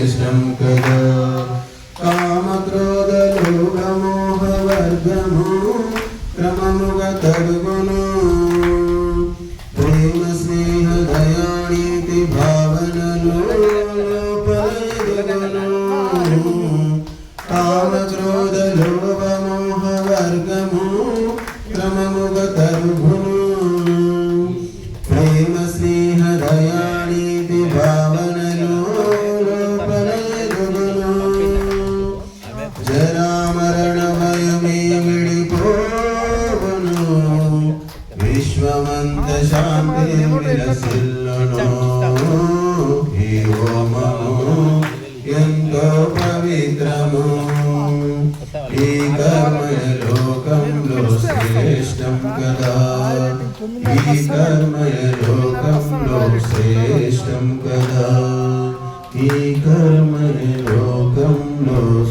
శ్రేష్టం కదా కామక్రోధలోభమోహవర్గము క్రమముగా తరుగును ప్రేమ స్నేహ దయానీతి భావనలు లోపలెదుగును కామక్రోధలోభమోహవర్గము క్రమముగా తరుగును ప్రేమ స్నేహ దయానీతి భావనలు లోపలెదుగును జరామరణ భయమే విడిపోవును విశ్వమంత శాంతి విలసిల్లును ఈ హోమము ఎంతో పవిత్రము ఈ కర్మయ లోకంలో శ్రేష్టం కదా ఈ కర్మయ లోకంలో శ్రేష్టం కదా ఈ కర్మయ